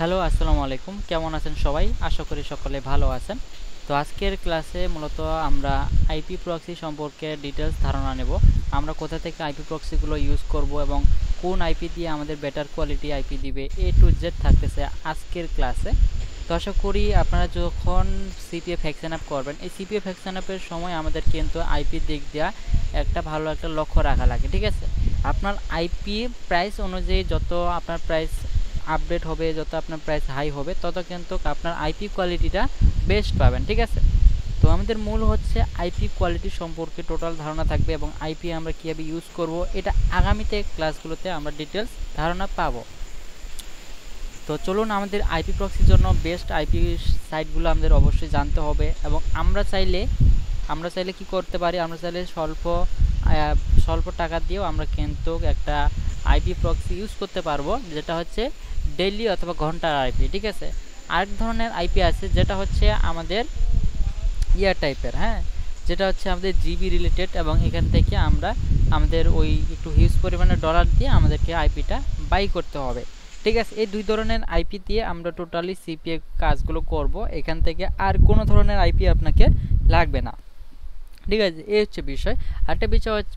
Hello, আসসালামু আলাইকুম। কেমন আছেন সবাই? আশা করি সকলে ভালো আছেন। তো আজকের ক্লাসে মূলত আমরা আইপি প্রক্সি সম্পর্কে ডিটেলস ধারণা নেব। আমরা কোথা থেকে আইপি প্রক্সিগুলো ইউজ করব এবং কোন আইপি দিয়ে আমাদের বেটার কোয়ালিটি আইপি দিবে, এ টু জেড থাকতেছে আজকের ক্লাসে। তো আশা করি আপনারা যখন সিপিএফ হ্যাকসেন আপ করবেন, এই সিপিএফ হ্যাকসেন আপের সময় আমাদের কিন্তু আইপি দিক দেওয়া একটা ভালো একটা লক্ষ্য রাখা লাগে, ঠিক আছে? আপনার আইপি প্রাইস অনুযায়ী যত আপনার প্রাইস আপডেট হবে, যত আপনার প্রাইস হাই হবে, তত কিন্তু আপনার আইপি কোয়ালিটিটা বেস্ট পাবেন, ঠিক আছে? তো আমাদের মূল হচ্ছে আইপি কোয়ালিটি সম্পর্কে টোটাল ধারণা থাকবে এবং আইপি আমরা কীভাবে ইউজ করব, এটা আগামীতে ক্লাসগুলোতে আমরা ডিটেলস ধারণা পাবো। তো চলুন, আমাদের আইপি প্রক্সির জন্য বেস্ট আইপি সাইটগুলো আমাদের অবশ্যই জানতে হবে এবং আমরা চাইলে কি করতে পারি, আমরা চাইলে স্বল্প টাকা দিয়েও আমরা কিন্তু একটা আইপি প্রক্সি ইউজ করতে পারবো, যেটা হচ্ছে ডেইলি অথবা ঘন্টার আইপি, ঠিক আছে? আরেক ধরনের আইপি আছে যেটা হচ্ছে আমাদের ইয়ার টাইপের, হ্যাঁ, যেটা হচ্ছে আমাদের জিবি রিলেটেড এবং এখান থেকে আমরা আমাদের ওই একটু হিউজ পরিমাণে ডলার দিয়ে আমাদেরকে আইপিটা বাই করতে হবে, ঠিক আছে? এই দুই ধরনের আইপি দিয়ে আমরা টোটালি সিপিএ কাজগুলো করব। এখান থেকে আর কোনো ধরনের আইপি আপনাকে লাগবে না, ঠিক আছে? এই হচ্ছে বিষয়। আরেকটা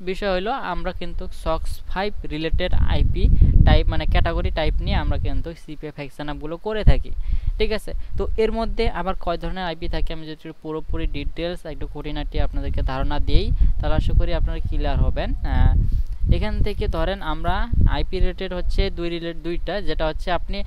বিষয় হলো আমরা কিন্তু সক্স 5 রিলেটেড আইপি টাইপ মানে ক্যাটাগরি টাইপ নিয়ে আমরা কিন্তু সিপিএফ হ্যাকসেন আপগুলো করে থাকি, ঠিক আছে? তো এর মধ্যে আবার কয় ধরনের আইপি থাকে আমি যদি পুরোপুরি ডিটেলস একটু খুঁটিনাটি আপনাদেরকে ধারণা দিই, তাহলে আশা করি আপনারা ক্লিয়ার হবেন। এখান থেকে ধরেন আমরা আইপি রিলেটেড হচ্ছে দুইটা, যেটা হচ্ছে আপনি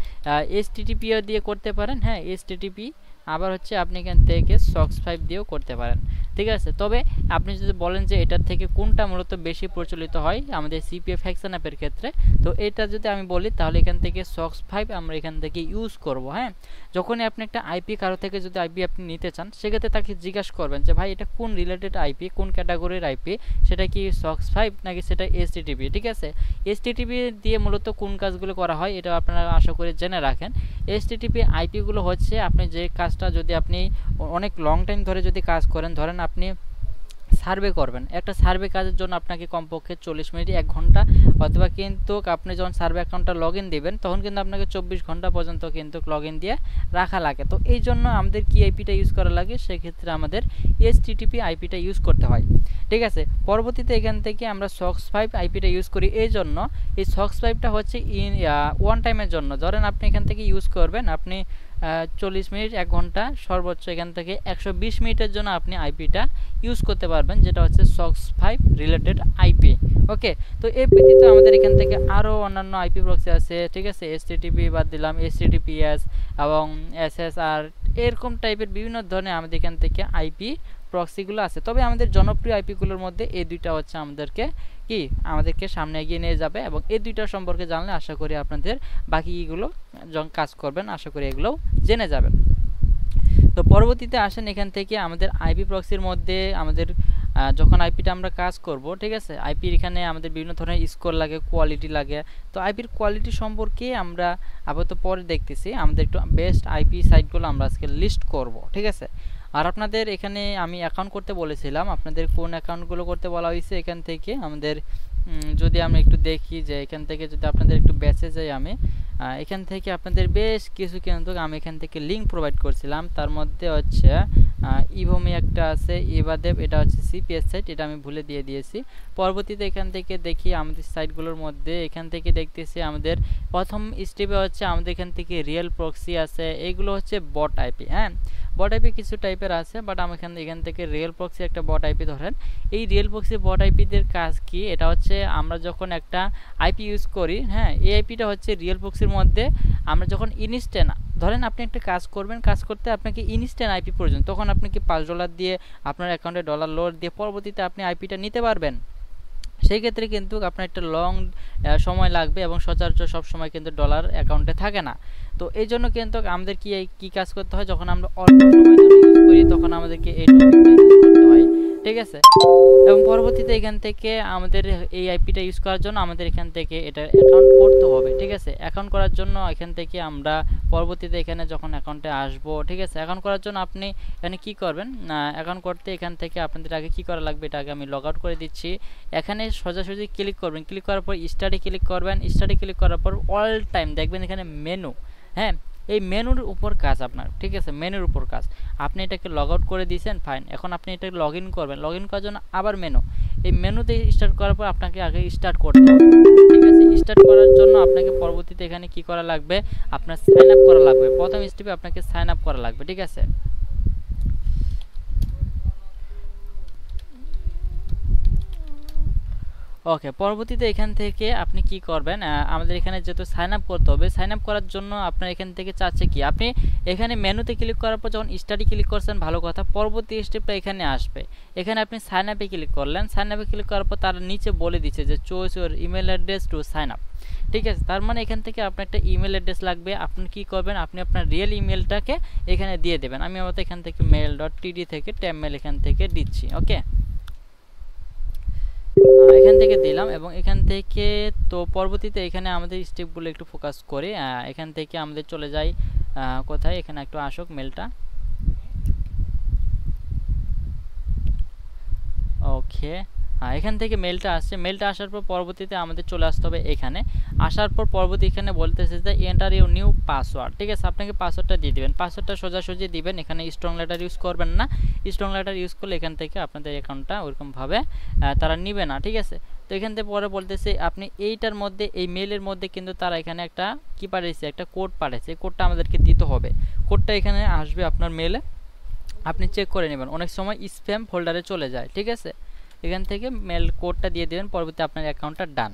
এসটিটিপিও দিয়ে করতে পারেন, হ্যাঁ, এসটিটিপি, আবার হচ্ছে আপনি এখান থেকে সক্স 5 দিয়েও করতে পারেন, ঠিক আছে? তবে আপনি যদি বলেন যে এটার থেকে কোনটা মূলত বেশি প্রচলিত হয় আমাদের সিপিএফ হ্যাকসেন আপের ক্ষেত্রে, তো এটা যদি আমি বলি তাহলে এখান থেকে সক্স 5 আমরা এখান থেকে ইউজ করব। হ্যাঁ, যখনই আপনি একটা আইপি কারো থেকে যদি আইপি আপনি নিতে চান, সেক্ষেত্রে তাকে জিজ্ঞাসা করবেন যে ভাই এটা কোন রিলেটেড আইপি, কোন ক্যাটাগরির আইপি, সেটা কি সক্স 5 নাকি সেটা এসটিটিপি, ঠিক আছে? এসটিটিপি দিয়ে মূলত কোন কাজগুলো করা হয় এটা আপনারা আশা করি জেনে রাখেন। এসটিটিপি আইপিগুলো হচ্ছে আপনি যে কাজটা যদি আপনি অনেক লং টাইম ধরে যদি কাজ করেন, ধরেন আপনি সার্ভে করবেন, একটা সার্ভে কাজের জন্য আপনাকে কমপক্ষে 40 মিনিট 1 ঘন্টা, অথবা কিন্তু আপনি যখন সার্ভে অ্যাকাউন্টটা লগ ইন দেবেন তখন কিন্তু আপনাকে 24 ঘন্টা পর্যন্ত কিন্তু লগ ইন দিয়ে রাখা লাগে। তো এই জন্য আমাদের কি আইপিটা ইউজ করা লাগে, সেক্ষেত্রে আমাদের এসটিটিপি আইপিটা ইউজ করতে হয়, ঠিক আছে? পরবর্তীতে এখান থেকে আমরা সক্স 5 আইপিটা ইউজ করি। এই জন্য এই সক্স 5টা হচ্ছে ওয়ান টাইমের জন্য, ধরেন আপনি এখান থেকে ইউজ করবেন, আপনি 40 মিনিট 1 ঘন্টা, সর্বোচ্চ এখান থেকে 120 মিনিটের জন্য আপনি আইপিটা ইউজ করতে পারবেন, যেটা হচ্ছে সক্স 5 রিলেটেড আইপি। ওকে, তো এই ব্যতীত আমাদের এখান থেকে আরও অন্যান্য আইপি প্রক্সি আছে, ঠিক আছে? এসটিটিপি বাদ দিলাম, এসটিটিপিএস এবং এসএসআর, এরকম টাইপের বিভিন্ন ধরনের আমাদের এখান থেকে আইপি প্রক্সিগুলো আছে। তবে আমাদের জনপ্রিয় আইপিগুলোর মধ্যে এই দুইটা হচ্ছে আমাদেরকে সামনে এগিয়ে নিয়ে যাবে এবং এই দুইটা সম্পর্কে জানলে আশা করি আপনাদের বাকিগুলো যখন কাজ করবেন আশা করি এগুলোও জেনে যাবেন। তো পরবর্তীতে আসেন, এখান থেকে আমাদের আইপি প্রক্সির মধ্যে আমাদের যখন আইপিটা আমরা কাজ করব, ঠিক আছে? আইপির এখানে আমাদের বিভিন্ন ধরনের স্কোর লাগে, কোয়ালিটি লাগে। তো আইপির কোয়ালিটি সম্পর্কে আমরা আপাতত পরে দেখতেছি, আমাদের একটু বেস্ট আইপি সাইটগুলো আমরা আজকে লিস্ট করব, ঠিক আছে? আর আপনাদের এখানে আমি অ্যাকাউন্ট করতে বলেছিলাম, আপনাদের কোন অ্যাকাউন্টগুলো করতে বলা হয়েছে এখান থেকে আমাদের যদি আমরা একটু দেখি যে এখান থেকে যদি আপনাদের একটু বেঁচে যাই, আমি এখান থেকে আপনাদের বেশ কিছু কিন্তু আমি এখান থেকে লিঙ্ক প্রোভাইড করছিলাম। তার মধ্যে হচ্ছে ইভোমি একটা আছে, ইভাদেব, এটা হচ্ছে সিপিএস সাইট, এটা আমি ভুলে দিয়ে দিয়েছি। পরবর্তীতে এখান থেকে দেখি আমাদের সাইটগুলোর মধ্যে, এখান থেকে দেখতেছি আমাদের প্রথম স্টেপে হচ্ছে আমাদের এখান থেকে রিয়েল প্রক্সি আছে, এইগুলো হচ্ছে বট আইপি। হ্যাঁ, বট আইপি কিছু টাইপের আছে, বাট আমি এখান থেকে রিয়েল প্রক্সি একটা বট আইপি ধরেন। এই রিয়েল প্রক্সি বট আইপিদের কাজ কি, এটা হচ্ছে আমরা যখন একটা আইপি ইউজ করি, হ্যাঁ, এই আইপিটা হচ্ছে রিয়েল প্রক্সির মধ্যে আমরা যখন ইনস্ট্যান্ট, ধরেন আপনি একটা কাজ করবেন, কাজ করতে আপনাকে ইনস্ট্যান্ট আইপি প্রয়োজন, তখন আপনি কি $5 দিয়ে আপনার অ্যাকাউন্টে ডলার লোড দিয়ে পরবর্তীতে আপনি আইপিটা নিতে পারবেন। সেই ক্ষেত্রে কিন্তু আপনার একটা লং সময় লাগবে এবং সচরাচর সব সময় কিন্তু ডলার অ্যাকাউন্টে থাকে না। তো এই জন্য কিন্তু আমাদের কি কাজ করতে হয়, যখন আমরা অল্প সময়ের জন্য ইউজ করি তখন আমাদেরকে এই টপিকটা ইউজ করতে হয়, ঠিক আছে? এবং পরবর্তীতে এখান থেকে আমাদের এই আইপিটা ইউজ করার জন্য আমাদের এখান থেকে এটা অ্যাকাউন্ট করতে হবে, ঠিক আছে? অ্যাকাউন্ট করার জন্য এখান থেকে আমরা পরবর্তীতে এখানে যখন অ্যাকাউন্টে আসবো, ঠিক আছে? অ্যাকাউন্ট করার জন্য আপনি এখানে কি করবেন, অ্যাকাউন্ট করতে এখান থেকে আপনাদের আগে কি করা লাগবে, এটা আগে আমি লগ আউট করে দিচ্ছি। এখানে সোজাসুজি ক্লিক করবেন, ক্লিক করার পর স্টাডি ক্লিক করবেন, স্টাডি ক্লিক করার পর অল টাইম দেখবেন এখানে মেনু, হ্যাঁ, এই মেনুর উপর কাজ আপনার, ঠিক আছে, মেনুর উপর কাজ। আপনি এটাকে লগ আউট করে দিয়েছেন, ফাইন। এখন আপনি এটাকে লগ ইন করবেন, লগ ইন করার জন্য আবার মেনু, এই মেনুতে স্টার্ট করার পর আপনাকে আগে স্টার্ট করতে হবে, ঠিক আছে। স্টার্ট করার জন্য আপনাকে পরবর্তীতে এখানে কি করা লাগবে, আপনার সাইন আপ করা লাগবে। প্রথম স্টেপে আপনাকে সাইন আপ করা লাগবে, ঠিক আছে। ওকে, পরবর্তীতে এখান থেকে আপনি কি করবেন, আমাদের এখানে যেহেতু সাইন আপ করতে হবে, সাইন আপ করার জন্য আপনার এখান থেকে চাচ্ছে কি, আপনি এখানে মেনুতে ক্লিক করার পর যখন স্টাডি ক্লিক করছেন, ভালো কথা, পরবর্তী স্টেপটা এখানে আসবে। এখানে আপনি সাইন আপে ক্লিক করলেন, সাইন আপে ক্লিক করার পর তার নিচে বলে দিচ্ছে যে choose your email address to sign up, ঠিক আছে। তার মানে এখান থেকে আপনার একটা ইমেল অ্যাড্রেস লাগবে। আপনি কি করবেন, আপনি আপনার রিয়েল ইমেলটাকে এখানে দিয়ে দেবেন। আমি আমাদের এখান থেকে mail.td থেকে ট্যাবমেল এখান থেকে দিচ্ছি, ওকে। এখান থেকে দিলাম এবং এখান থেকে তো পরবর্তীতে এখানে আমাদের স্টেপগুলো একটু ফোকাস করি। এখান থেকে আমাদের চলে যাই কোথায়, এখানে একটু আসুক মেলটা, ওকে। এখান থেকে মেলটা আসছে, মেলটা আসার পর পরবর্তীতে আমাদের চলে আসতে হবে এখানে। আসার পর পরবর্তী এখানে বলতেছে যে এন্টার ইউর নিউ পাসওয়ার্ড, ঠিক আছে। আপনাকে পাসওয়ার্ডটা দিয়ে দিবেন, পাসওয়ার্ডটা সোজাসুজি দিবেন, এখানে স্ট্রং লেটার ইউজ করবেন না। স্ট্রং লেটার ইউজ করলে এখান থেকে আপনাদের অ্যাকাউন্টটা ওইরকমভাবে তারা নিবে না, ঠিক আছে। তো এখান থেকে পরে বলতেছে আপনি এইটার মধ্যে, এই মেলের মধ্যে কিন্তু তারা এখানে একটা কি পাঠিয়েছে, একটা কোড পাঠিয়েছে, এই কোডটা আমাদেরকে দিতে হবে। কোডটা এখানে আসবে আপনার মেলে, আপনি চেক করে নেবেন, অনেক সময় স্প্যাম ফোল্ডারে চলে যায়, ঠিক আছে। এখান থেকে মেল কোডটা দিয়ে দেবেন, পরবর্তী আপনার অ্যাকাউন্টটা ডান,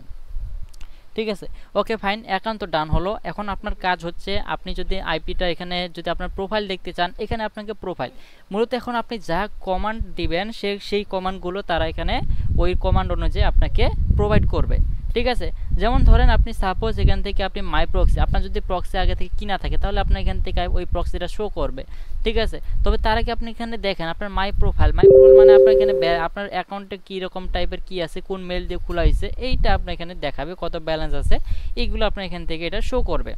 ঠিক আছে। ওকে ফাইন, অ্যাকাউন্ট তো ডান হলো। এখন আপনার কাজ হচ্ছে, আপনি যদি আইপিটা এখানে যদি আপনার প্রোফাইল দেখতে চান, এখানে আপনাকে প্রোফাইল মূলত এখন আপনি যা কমান্ড দিবেন সেই কমান্ডগুলো তারা এখানে ওই কমান্ড অনুযায়ী আপনাকে প্রোভাইড করবে, ঠিক আছে। যেমন ধরেন আপনি সাপোজ এখান থেকে আপনি মাই প্রক্সি, আপনার যদি প্রক্সি আগে থেকে কিনা থাকে তাহলে আপনার এখান থেকে ওই প্রক্সিটা শো করবে, ঠিক আছে। তবে তার আগে আপনি এখানে দেখেন আপনার মাই প্রোফাইল মানে আপনার এখানে আপনার অ্যাকাউন্টে কী রকম টাইপের কী আছে, কোন মেল দিয়ে খোলা হয়েছে, এইটা আপনার এখানে দেখাবে, কত ব্যালেন্স আছে, এইগুলো আপনার এখান থেকে এটা শো করবে,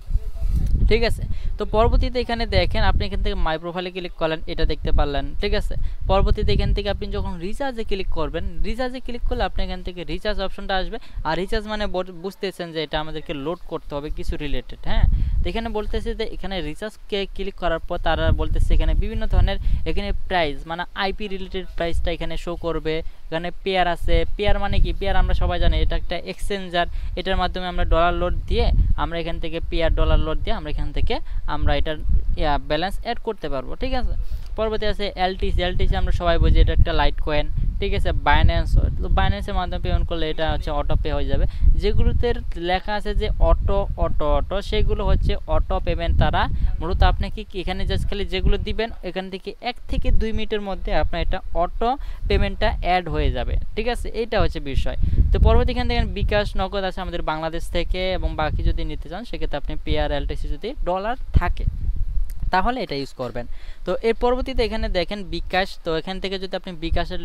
ঠিক আছে। তো পরবর্তীতে এখানে দেখেন আপনি এখান থেকে মাই প্রোফাইলে ক্লিক করলেন, এটা দেখতে পারলেন, ঠিক আছে। পরবর্তীতে এখান থেকে আপনি যখন রিচার্জে ক্লিক করবেন, রিচার্জে ক্লিক করলে আপনি এখান থেকে রিচার্জ অপশনটা আসবে। আর রিচার্জ মানে বুঝতেছেন যে এটা আমাদেরকে লোড করতে হবে কিছু রিলেটেড, হ্যাঁ। তো এখানে বলতেছে যে এখানে রিচার্জকে ক্লিক করার পর তারা বলতেছে এখানে বিভিন্ন ধরনের এখানে প্রাইস মানে আইপি রিলেটেড প্রাইসটা এখানে শো করবে। এখানে পেয়ার আছে, পেয়ার মানে কি, পেয়ার আমরা সবাই জানি এটা একটা এক্সচেঞ্জার, এটার মাধ্যমে আমরা ডলার লোড দিয়ে আমরা এখান থেকে পেয়ার ডলার লোড দিয়ে আমরা এখান থেকে আমরা এটার ব্যালেন্স অ্যাড করতে পারবো, ঠিক আছে। পরবর্তী আছে এলটিসি, এলটিসি আমরা সবাই বুঝি এটা একটা লাইট কয়েন, ঠিক আছে। বাইন্যান্স, তো বাইন্যান্সের মাধ্যমে পেমেন্ট করলে এটা হচ্ছে অটো পে হয়ে যাবে। যেগুলোতে লেখা আছে যে অটো অটো অটো, সেগুলো হচ্ছে অটো পেমেন্ট। তারা মূলত আপনাকে কি এখানে জাস্ট খালি যেগুলো দিবেন এখান থেকে 1 থেকে 2 মিনিটের মধ্যে আপনার এটা অটো পেমেন্টটা অ্যাড হয়ে যাবে, ঠিক আছে। এইটা হচ্ছে বিষয়। তো পরবর্তী এখান থেকে বিকাশ, নগদ আছে আমাদের বাংলাদেশ থেকে, এবং বাকি যদি নিতে চান সেক্ষেত্রে আপনি পেয়ার এলটিসি যদি ডলার থাকে তাহলে এটা ইউজ করবেন। তো এর পরবর্তীতে এখানে দেখেন বিকাশ, তো এখান থেকে যদি আপনি বিকাশের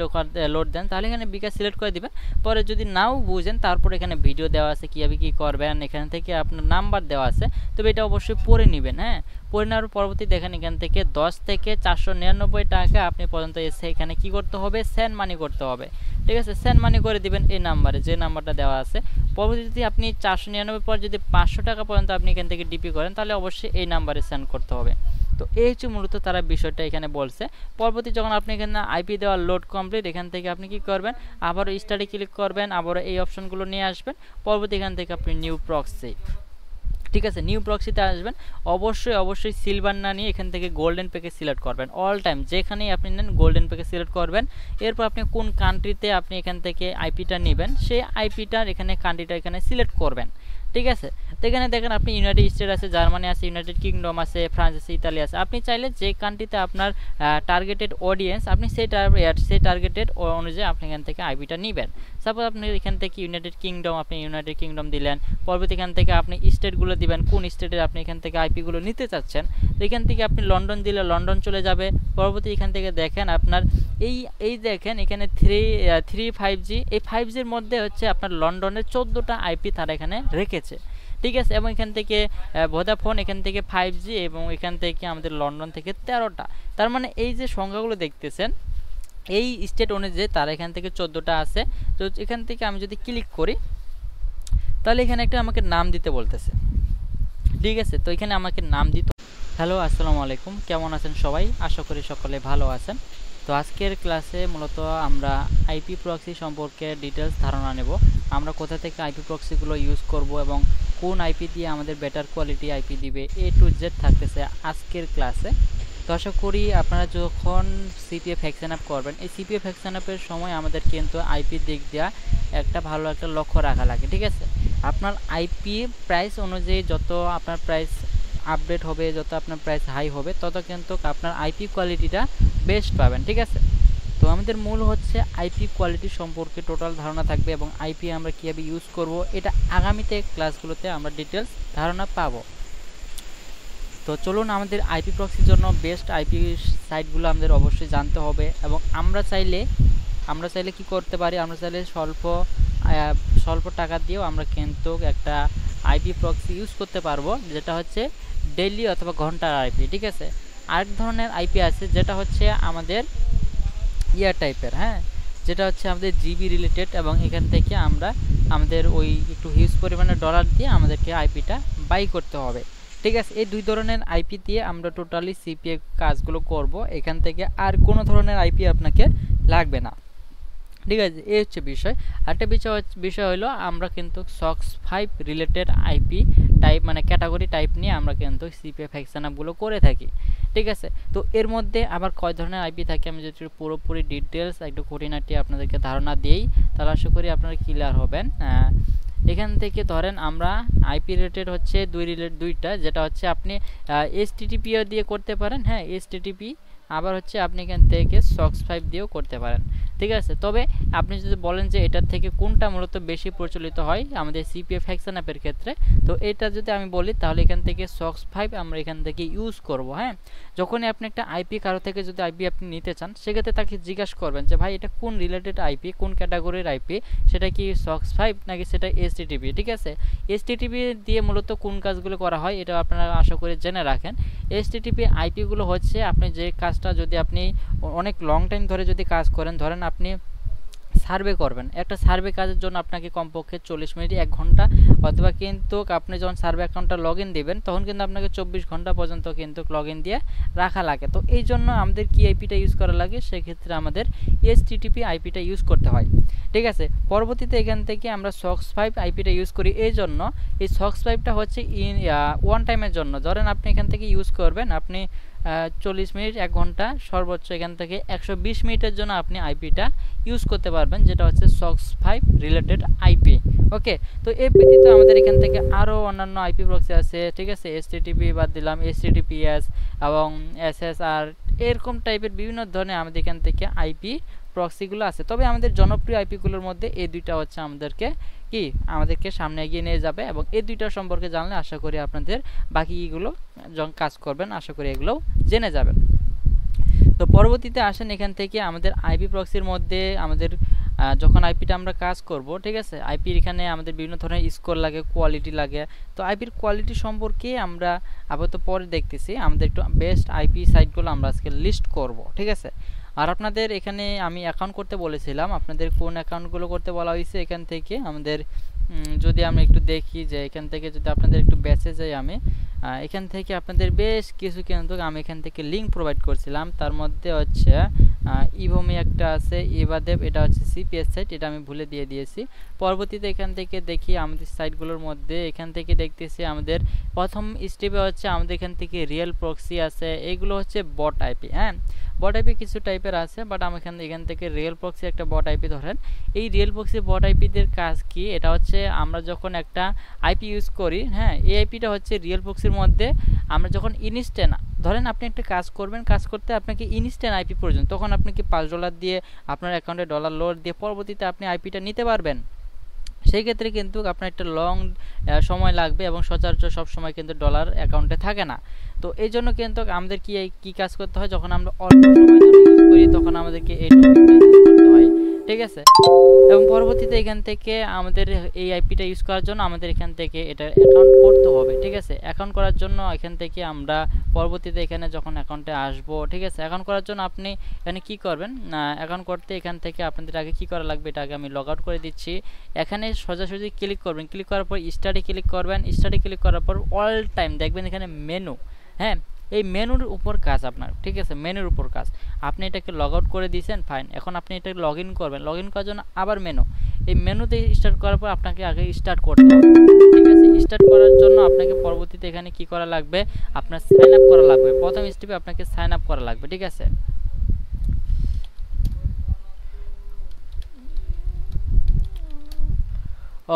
লোড দেন তাহলে এখানে বিকাশ সিলেক্ট করে দিবেন। পরে যদি নাও বুঝেন তারপর এখানে ভিডিও দেওয়া আছে কীভাবে কী করবেন, এখান থেকে আপনার নাম্বার দেওয়া আছে, তবে এটা অবশ্যই পড়ে নেবেন, হ্যাঁ। পড়ে নেওয়ার পরবর্তী দেখেন এখান থেকে 10 থেকে 499 টাকা আপনি পর্যন্ত এসে এখানে কি করতে হবে, সেন্ড মানি করতে হবে, ঠিক আছে। সেন্ড মানি করে দিবেন এই নাম্বারে, যে নাম্বারটা দেওয়া আছে। পরবর্তী যদি আপনি 499 পর যদি 500 টাকা পর্যন্ত আপনি এখান থেকে ডিপি করেন তাহলে অবশ্যই এই নাম্বারে সেন্ড করতে হবে। তো এই হচ্ছে মূলত তারা বিষয়টা এখানে বলছে। পরবর্তী যখন আপনি এখানে আইপি দেওয়ার লোড কমপ্লিট, এখান থেকে আপনি কি করবেন, আবারও স্টাডি ক্লিক করবেন, আবারও এই অপশনগুলো নিয়ে আসবেন। পরবর্তী এখান থেকে আপনি নিউ প্রক্সি, ঠিক আছে, নিউ প্রক্সিতে আসবেন। অবশ্যই সিলভার না নিয়ে এখান থেকে গোল্ডেন প্যাকেজ সিলেক্ট করবেন। অল টাইম যেখানেই আপনি নেন গোল্ডেন প্যাকেজ সিলেক্ট করবেন। এরপর আপনি কোন কান্ট্রিতে আপনি এখান থেকে আইপিটা নেবেন সেই আইপিটার এখানে কান্ট্রিটা এখানে সিলেক্ট করবেন, ঠিক আছে। তো এখানে দেখেন আপনি ইউনাইটেড স্টেট আছে, জার্মানি আছে, ইউনাইটেড কিংডম আছে, ফ্রান্স আছে, ইতালি আছে। আপনি চাইলে যে কান্ট্রিতে আপনার টার্গেটেড অডিয়েন্স আপনি সেই টার্গেটেড অনুযায়ী আপনি এখান থেকে আইপিটা নেবেন। সাপোজ আপনি এখান থেকে ইউনাইটেড কিংডম, আপনি ইউনাইটেড কিংডম দিলেন। পরবর্তী এখান থেকে আপনি স্টেটগুলো দিবেন, কোন স্টেটের আপনি এখান থেকে আইপিগুলো নিতে চাচ্ছেন। তো এখান থেকে আপনি লন্ডন দিলে লন্ডন চলে যাবে। পরবর্তী এখান থেকে দেখেন আপনার এই দেখেন এখানে 3.5G, এই 5Gর মধ্যে হচ্ছে আপনার লন্ডনের 14টা আইপি তারা এখানে রেখেছে, ঠিক আছে। এবং এখান থেকে ভোদাফোন এখান থেকে 5G, এবং এখান থেকে আমাদের লন্ডন থেকে 13টা। তার মানে এই যে সংখ্যাগুলো দেখতেছেন এই স্টেট অনুযায়ী তারা এখান থেকে 14টা আছে। তো এখান থেকে আমি যদি ক্লিক করি তাহলে এখানে একটা আমাকে নাম দিতে বলতেছে, ঠিক আছে। তো এখানে আমাকে নাম দিতে হ্যালো, আসসালামু আলাইকুম। কেমন আছেন সবাই? আশা করি সকলে ভালো আছেন। তো আজকের ক্লাসে মূলত আমরা আইপি প্রক্সি সম্পর্কে ডিটেলস ধারণা নেব। আমরা কোথা থেকে আইপি প্রক্সিগুলো ইউজ করব এবং কোন আইপি দিয়ে আমাদের বেটার কোয়ালিটি আইপি দিবে, এ টু জেড থাকতেছে আজকের ক্লাসে। তো আশা করি আপনারা যখন সিপিএফ হ্যাকসেন আপ করবেন, এই সিপিএফ হ্যাকসেন আপের সময় আমাদের কিন্তু আইপি দিক দেওয়া একটা ভালো একটা লক্ষ্য রাখা লাগে, ঠিক আছে? আপনার আইপি প্রাইস অনুযায়ী যত আপনার প্রাইস আপডেট হবে, যত আপনার প্রাইস হাই হবে, তত কিন্তু আপনার আইপি কোয়ালিটিটা বেস্ট পাবেন, ঠিক আছে? তো আমাদের মূল হচ্ছে আইপি কোয়ালিটি সম্পর্কে টোটাল ধারণা থাকবে এবং আইপি আমরা কীভাবে ইউজ করব, এটা আগামীতে ক্লাসগুলোতে আমরা ডিটেলস ধারণা পাবো। তো চলুন, আমাদের আইপি প্রক্সির জন্য বেস্ট আইপি সাইটগুলো আমাদের অবশ্যই জানতে হবে এবং আমরা চাইলে কি করতে পারি, আমরা চাইলে স্বল্প টাকা দিয়েও আমরা কিন্তু একটা আইপি প্রক্সি ইউজ করতে পারবো, যেটা হচ্ছে ডেইলি অথবা ঘন্টার আইপি, ঠিক আছে? আরেক ধরনের আইপি আছে যেটা হচ্ছে আমাদের ইয়ার টাইপের, হ্যাঁ, যেটা হচ্ছে আমাদের জিবি রিলেটেড এবং এখান থেকে আমরা আমাদের ওই একটু হিউজ পরিমাণে ডলার দিয়ে আমাদেরকে আইপিটা বাই করতে হবে, ঠিক আছে? এই দুই ধরনের আইপি দিয়ে আমরা টোটালি সিপিএ কাজগুলো করব। এখান থেকে আর কোনো ধরনের আইপি আপনাকে লাগবে না, ঠিক আছে? এই হচ্ছে বিষয়। আরেকটা বিষয় হলো আমরা কিন্তু সক্স 5 রিলেটেড আইপি টাইপ মানে ক্যাটাগরি টাইপ নিয়ে আমরা কিন্তু সিপিএফ হ্যাকসেন আপগুলো করে থাকি, ঠিক আছে? তো এর মধ্যে আবার কয় ধরনের আইপি থাকে আমি যদি পুরোপুরি ডিটেলস একটু খুঁটিনাটি আপনাদেরকে ধারণা দিই, তাহলে আশা করি আপনারা ক্লিয়ার হবেন। এখান থেকে ধরেন আমরা আইপি রিলেটেড হচ্ছে দুইটা, যেটা হচ্ছে আপনি HTTP দিয়ে করতে পারেন, হ্যাঁ, HTTP, আবার হচ্ছে আপনি এখান থেকে সক্স 5 দিয়েও করতে পারেন, ঠিক আছে? তবে আপনি যদি বলেন যে এটার থেকে কোনটা মূলত বেশি প্রচলিত হয় আমাদের সিপিএফ হ্যাকসেন আপের ক্ষেত্রে, তো এটা যদি আমি বলি তাহলে এখান থেকে সক্স 5 আমরা এখান থেকে ইউজ করব। হ্যাঁ, যখনই আপনি একটা আইপি কারো থেকে যদি আইপি আপনি নিতে চান, সেক্ষেত্রে তাকে জিজ্ঞাসা করবেন যে ভাই এটা কোন রিলেটেড আইপি, কোন ক্যাটাগরির আইপি, সেটা কি সক্স 5 নাকি সেটা HTTP, ঠিক আছে? HTTP দিয়ে মূলত কোন কাজগুলো করা হয় এটা আপনারা আশা করি জেনে রাখেন। HTTP আইপিগুলো হচ্ছে আপনি যে কাজটা যদি আপনি অনেক লং টাইম ধরে যদি কাজ করেন, ধরেন আপনি সার্ভে করবেন, একটা সার্ভে কাজের জন্য আপনাকে কমপক্ষে 40 মিনিট 1 ঘন্টা, অথবা কিন্তু আপনি যখন সার্ভে অ্যাকাউন্টটা লগ ইন দেবেন তখন কিন্তু আপনাকে 24 ঘন্টা পর্যন্ত কিন্তু লগ ইন দিয়ে রাখা লাগে। তো এই জন্য আমাদের কি আইপিটা ইউজ করা লাগে, সেক্ষেত্রে আমাদের HTTP আইপিটা ইউজ করতে হয়, ঠিক আছে? পরবর্তীতে এখান থেকে আমরা সক্স 5 আইপিটা ইউজ করি। এই জন্য এই সক্স 5টা হচ্ছে ওয়ান টাইমের জন্য, ধরেন আপনি এখান থেকে ইউজ করবেন, আপনি 40 মিনিট 1 ঘন্টা, সর্বোচ্চ এখান থেকে 120 মিনিটের জন্য আপনি আইপিটা ইউজ করতে পারবেন, যেটা হচ্ছে সক্স 5 রিলেটেড আইপি। ওকে, তো এই ব্যতীত আমাদের এখান থেকে আরও অন্যান্য আইপি প্রক্সি আছে, ঠিক আছে? HTTP বাদ দিলাম, HTTPS এবং SSR, এরকম টাইপের বিভিন্ন ধরনের আমাদের এখান থেকে আইপি প্রক্সিগুলো আছে। তবে আমাদের জনপ্রিয় আইপিগুলোর মধ্যে এই দুইটা হচ্ছে আমাদেরকে সামনে এগিয়ে নিয়ে যাবে এবং এই দুইটা সম্পর্কে জানলে আশা করি আপনাদের বাকিগুলো যখন কাজ করবেন আশা করি এগুলোও জেনে যাবেন। তো পরবর্তীতে আসেন, এখান থেকে আমাদের আইপি প্রক্সির মধ্যে আমাদের যখন আইপিটা আমরা কাজ করব, ঠিক আছে? আইপির এখানে আমাদের বিভিন্ন ধরনের স্কোর লাগে, কোয়ালিটি লাগে। তো আইপির কোয়ালিটি সম্পর্কে আমরা আপাতত পরে দেখতেছি, আমাদের একটু বেস্ট আইপি সাইটগুলো আমরা আজকে লিস্ট করব, ঠিক আছে? আর আপনাদের এখানে আমি অ্যাকাউন্ট করতে বলেছিলাম, আপনাদের কোন অ্যাকাউন্টগুলো করতে বলা হয়েছে এখান থেকে আমাদের যদি আমরা একটু দেখি যে এখান থেকে যদি আপনাদের একটু বেঁচে যাই, আমি এখান থেকে আপনাদের বেশ কিছু কিন্তু আমি এখান থেকে লিঙ্ক প্রোভাইড করছিলাম। তার মধ্যে হচ্ছে ইভোমি একটা আছে, ইভাদেব, এটা হচ্ছে সিপিএস সাইট, এটা আমি ভুলে দিয়ে দিয়েছি। পরবর্তীতে এখান থেকে দেখি আমাদের সাইটগুলোর মধ্যে, এখান থেকে দেখতেছি আমাদের প্রথম স্টেপে হচ্ছে আমাদের এখান থেকে রিয়েল প্রক্সি আছে, এইগুলো হচ্ছে বট আইপি। হ্যাঁ, বট আইপি কিছু টাইপের আছে, বাট আমি এখান থেকে রিয়েল প্রক্সি একটা বট আইপি ধরেন। এই রিয়েল প্রক্সি বট আইপিদের কাজ কি, এটা হচ্ছে আমরা যখন একটা আইপি ইউজ করি, হ্যাঁ, এই আইপিটা হচ্ছে রিয়েল প্রক্সির মধ্যে আমরা যখন ইনস্ট্যান্ট, ধরেন আপনি একটা কাজ করবেন, কাজ করতে আপনাকে ইনস্ট্যান্ট আইপি প্রয়োজন, তখন আপনি কি $5 দিয়ে আপনার অ্যাকাউন্টে ডলার লোড দিয়ে পরবর্তীতে আপনি আইপিটা নিতে পারবেন। সেই ক্ষেত্রে কিন্তু আপনার একটা লং সময় লাগবে এবং সচরাচর সব সময় কিন্তু ডলার অ্যাকাউন্টে থাকে না। তো এই জন্য কিন্তু আমাদের কি কাজ করতে হয়, যখন আমরা অল্প সময়ের জন্য ইউজ করি তখন আমাদেরকে এই টপিকটা ইউজ করতে হয়, ঠিক আছে? এবং পরবর্তীতে এখান থেকে আমাদের এই আইপিটা ইউজ করার জন্য আমাদের এখান থেকে এটা অ্যাকাউন্ট করতে হবে, ঠিক আছে? অ্যাকাউন্ট করার জন্য এখান থেকে আমরা পরবর্তীতে এখানে যখন অ্যাকাউন্টে আসবো, ঠিক আছে? অ্যাকাউন্ট করার জন্য আপনি এখানে কি করবেন, অ্যাকাউন্ট করতে এখান থেকে আপনাদের আগে কি করা লাগবে, এটা আগে আমি লগ আউট করে দিচ্ছি। এখানে সোজাসুজি ক্লিক করবেন, ক্লিক করার পর স্টাডি ক্লিক করবেন, স্টাডি ক্লিক করার পর অল টাইম দেখবেন এখানে মেনু, হ্যাঁ, এই মেনুর উপর কাজ আপনার, ঠিক আছে, মেনুর উপর কাজ। আপনি এটাকে লগ আউট করে দিয়েছেন, ফাইন। এখন আপনি এটাকে লগ ইন করবেন, লগ ইন করার জন্য আবার মেনু, এই মেনুতে স্টার্ট করার পর আপনাকে আগে স্টার্ট করতে হবে, ঠিক আছে। স্টার্ট করার জন্য আপনাকে পরবর্তীতে এখানে কি করা লাগবে, আপনার সাইন আপ করা লাগবে। প্রথম স্টেপে আপনাকে সাইন আপ করা লাগবে, ঠিক আছে।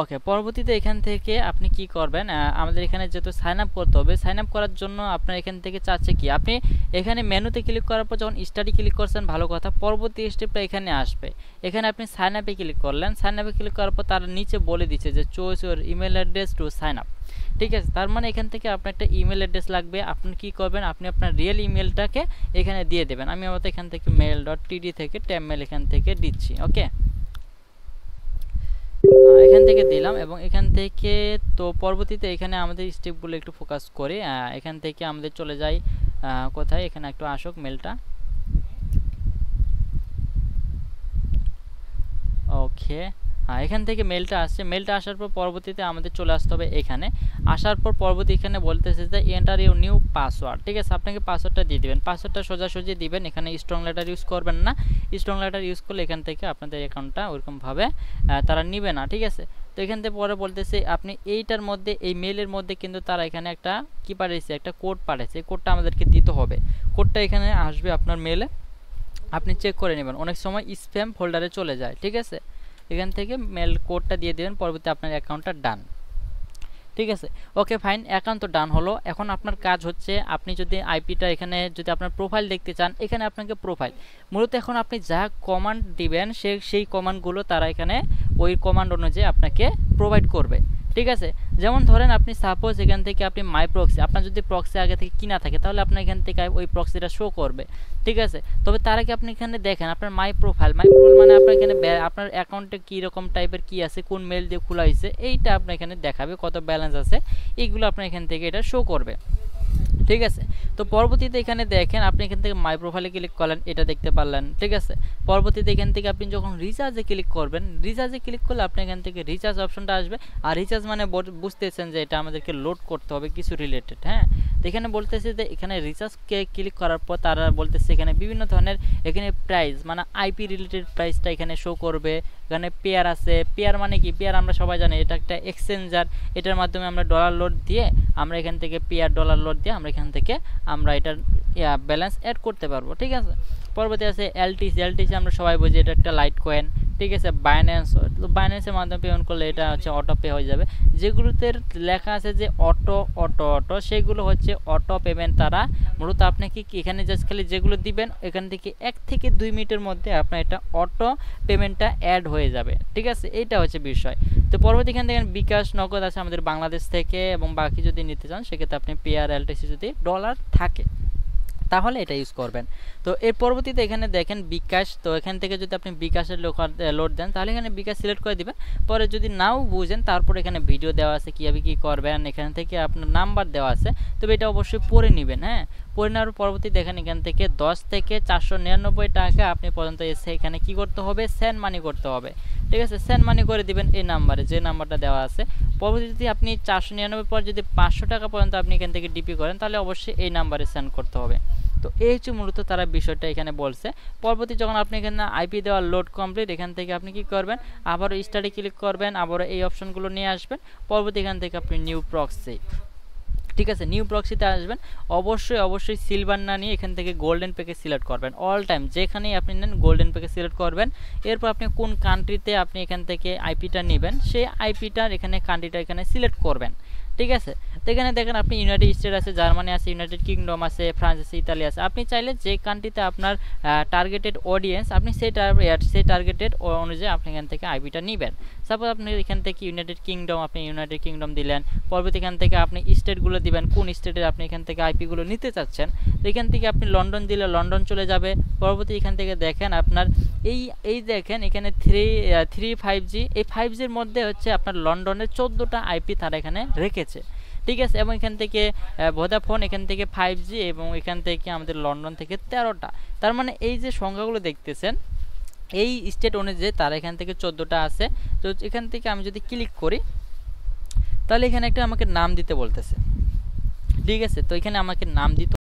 ওকে, পরবর্তীতে এখান থেকে আপনি কি করবেন, আমাদের এখানে যেহেতু সাইন আপ করতে হবে, সাইন আপ করার জন্য আপনার এখান থেকে চাচ্ছে কি, আপনি এখানে মেনুতে ক্লিক করার পর যখন স্টাডি ক্লিক করছেন, ভালো কথা, পরবর্তী স্টেপটা এখানে আসবে। এখানে আপনি সাইন আপে ক্লিক করলেন, সাইন আপে ক্লিক করার পর তার নিচে বলে দিচ্ছে যে choose your email address to sign up, ঠিক আছে। তার মানে এখান থেকে আপনার একটা ইমেল অ্যাড্রেস লাগবে। আপনি কি করবেন, আপনি আপনার রিয়েল ইমেলটাকে এখানে দিয়ে দেবেন। আমি আমাদের এখান থেকে mail.td থেকে ট্যাবমেল এখান থেকে দিচ্ছি, ওকে। এখান থেকে দিলাম এবং এখান থেকে তো পরবর্তীতে এখানে আমাদের স্টেপগুলো একটু ফোকাস করি। এখান থেকে আমাদের চলে যাই কোথায়, এখানে একটু আসুক মেলটা, ওকে। এখান থেকে মেলটা আসছে, মেলটা আসার পর পরবর্তীতে আমাদের চলে আসতে হবে এখানে। আসার পর পরবর্তী এখানে বলতেছে যে এন্টার ইউর নিউ পাসওয়ার্ড, ঠিক আছে। আপনাকে পাসওয়ার্ডটা দিয়ে দিবেন, পাসওয়ার্ডটা সোজাসুজি দিবেন, এখানে স্ট্রং লেটার ইউজ করবেন না। স্ট্রং লেটার ইউজ করলে এখান থেকে আপনাদের অ্যাকাউন্টটা ওইরকমভাবে তারা নিবে না, ঠিক আছে। তো এখান থেকে পরে বলতেছে আপনি এইটার মধ্যে, এই মেলের মধ্যে কিন্তু তারা এখানে একটা কি পাঠিয়েছে, একটা কোড পাঠিয়েছে, এই কোডটা আমাদেরকে দিতে হবে। কোডটা এখানে আসবে আপনার মেলে, আপনি চেক করে নেবেন, অনেক সময় স্প্যাম ফোল্ডারে চলে যায়, ঠিক আছে। এখান থেকে মেল কোডটা দিয়ে দেবেন, পরবর্তী আপনার অ্যাকাউন্টটা ডান, ঠিক আছে। ওকে ফাইন, অ্যাকাউন্ট তো ডান হলো। এখন আপনার কাজ হচ্ছে, আপনি যদি আইপিটা এখানে যদি আপনার প্রোফাইল দেখতে চান, এখানে আপনাকে প্রোফাইল মূলত এখন আপনি যা কমান্ড দিবেন সেই কমান্ডগুলো তারা এখানে ওই কমান্ড অনুযায়ী আপনাকে প্রোভাইড করবে, ঠিক আছে। যেমন ধরেন আপনি সাপোজ এখান থেকে আপনি মাই প্রক্সি, আপনার যদি প্রক্সি আগে থেকে কিনা থাকে তাহলে আপনার এখান থেকে ওই প্রক্সিটা শো করবে, ঠিক আছে। তবে তার আগে আপনি এখানে দেখেন আপনার মাই প্রোফাইল মানে আপনার এখানে আপনার অ্যাকাউন্টে কী রকম টাইপের কী আছে, কোন মেল দিয়ে খোলা হয়েছে, এইটা আপনার এখানে দেখাবে, কত ব্যালেন্স আছে, এইগুলো আপনার এখান থেকে এটা শো করবে, ঠিক আছে। তো পরবর্তীতে এখানে দেখেন আপনি এখান থেকে মাই প্রোফাইলে ক্লিক করলেন, এটা দেখতে পারলেন, ঠিক আছে। পরবর্তীতে এখান থেকে আপনি যখন রিচার্জে ক্লিক করবেন, রিচার্জে ক্লিক করলে আপনি এখান থেকে রিচার্জ অপশনটা আসবে। আর রিচার্জ মানে বুঝতেছেন যে এটা আমাদেরকে লোড করতে হবে কিছু রিলেটেড, হ্যাঁ। তো এখানে বলতেছে যে এখানে রিচার্জকে ক্লিক করার পর তারা বলতেছে এখানে বিভিন্ন ধরনের এখানে প্রাইস মানে আইপি রিলেটেড প্রাইসটা এখানে শো করবে। এখানে পেয়ার আছে, পেয়ার মানে কি, পেয়ার আমরা সবাই জানি এটা একটা এক্সচেঞ্জার, এটার মাধ্যমে আমরা ডলার লোড দিয়ে আমরা এখান থেকে পেয়ার ডলার লোড দিয়ে আমরা এখান থেকে আমরা এটার ব্যালেন্স অ্যাড করতে পারবো, ঠিক আছে। পরবর্তী আছে এলটিসি, এলটিসি আমরা সবাই বুঝি এটা একটা লাইট কয়েন, ঠিক আছে। বাইন্যান্স, তো বাইন্যান্সের মাধ্যমে পেমেন্ট করলে এটা হচ্ছে অটো পে হয়ে যাবে। যেগুলোতে লেখা আছে যে অটো অটো অটো, সেগুলো হচ্ছে অটো পেমেন্ট। তারা মূলত আপনাকে কি এখানে জাস্ট খালি যেগুলো দিবেন এখান থেকে 1 থেকে 2 মিনিটের মধ্যে আপনার এটা অটো পেমেন্টটা অ্যাড হয়ে যাবে, ঠিক আছে। এইটা হচ্ছে বিষয়। তো পরবর্তী এখান থেকে বিকাশ, নগদ আছে আমাদের বাংলাদেশ থেকে, এবং বাকি যদি নিতে চান সেক্ষেত্রে আপনি পেয়ার এলটিসি যদি ডলার থাকে তাহলে এটা ইউজ করবেন। তো এর পরবর্তীতে এখানে দেখেন বিকাশ, তো এখান থেকে যদি আপনি বিকাশের লোড দেন তাহলে এখানে বিকাশ সিলেক্ট করে দিবেন। পরে যদি নাও বুঝেন তারপর এখানে ভিডিও দেওয়া আছে কীভাবে কী করবেন, এখান থেকে আপনার নাম্বার দেওয়া আছে, তবে এটা অবশ্যই পড়ে নেবেন, হ্যাঁ। পড়ে নেওয়ার পরবর্তী দেখেন এখান থেকে 10 থেকে 499 টাকা আপনি পর্যন্ত এসে এখানে কি করতে হবে, সেন্ড মানি করতে হবে, ঠিক আছে। সেন্ড মানি করে দিবেন এই নাম্বারে, যে নাম্বারটা দেওয়া আছে। পরবর্তী যদি আপনি 499 পর যদি 500 টাকা পর্যন্ত আপনি এখান থেকে ডিপি করেন তাহলে অবশ্যই এই নাম্বারে সেন্ড করতে হবে। তো এই হচ্ছে মূলত তারা বিষয়টা এখানে বলছে। পরবর্তী যখন আপনি এখানে আইপি দেওয়ার লোড কমপ্লিট, এখান থেকে আপনি কি করবেন, আবারও স্টাডি ক্লিক করবেন, আবারও এই অপশনগুলো নিয়ে আসবেন। পরবর্তী এখান থেকে আপনি নিউ প্রক্সি, ঠিক আছে, নিউ প্রক্সিতে আসবেন। অবশ্যই সিলভার না নিয়ে এখান থেকে গোল্ডেন প্যাকেজ সিলেক্ট করবেন। অল টাইম যেখানেই আপনি নেন গোল্ডেন প্যাকেজ সিলেক্ট করবেন। এরপর আপনি কোন কান্ট্রিতে আপনি এখান থেকে আইপিটা নেবেন সেই আইপিটার এখানে কান্ট্রিটা এখানে সিলেক্ট করবেন, ঠিক আছে। তো এখানে দেখেন আপনি ইউনাইটেড স্টেট আছে, জার্মানি আছে, ইউনাইটেড কিংডম আছে, ফ্রান্স আছে, ইতালি আছে। আপনি চাইলে যে কান্ট্রিতে আপনার টার্গেটেড অডিয়েন্স আপনি সেই টার্গেটেড অনুযায়ী আপনি এখান থেকে আইপিটা নেবেন। সাপোজ আপনি এখান থেকে ইউনাইটেড কিংডম, আপনি ইউনাইটেড কিংডম দিলেন। পরবর্তী এখান থেকে আপনি স্টেটগুলো দিবেন, কোন স্টেটের আপনি এখান থেকে আইপিগুলো নিতে চাচ্ছেন। তো এখান থেকে আপনি লন্ডন দিলে লন্ডন চলে যাবে। পরবর্তী এখান থেকে দেখেন আপনার এই দেখেন এখানে 3.5G, এই 5Gর মধ্যে হচ্ছে আপনার লন্ডনের 14টা আইপি তারা এখানে রেখেছে, ঠিক আছে। এবং এখান থেকে ভোদাফোন এখান থেকে 5G, এবং এখান থেকে আমাদের লন্ডন থেকে 13টা। তার মানে এই যে সংখ্যাগুলো দেখতেছেন এই স্টেট অনুযায়ী তারা এখান থেকে 14টা আছে। তো এখান থেকে আমি যদি ক্লিক করি তাহলে এখানে একটা আমাকে নাম দিতে বলতেছে, ঠিক আছে। তো এখানে আমাকে নাম দিতে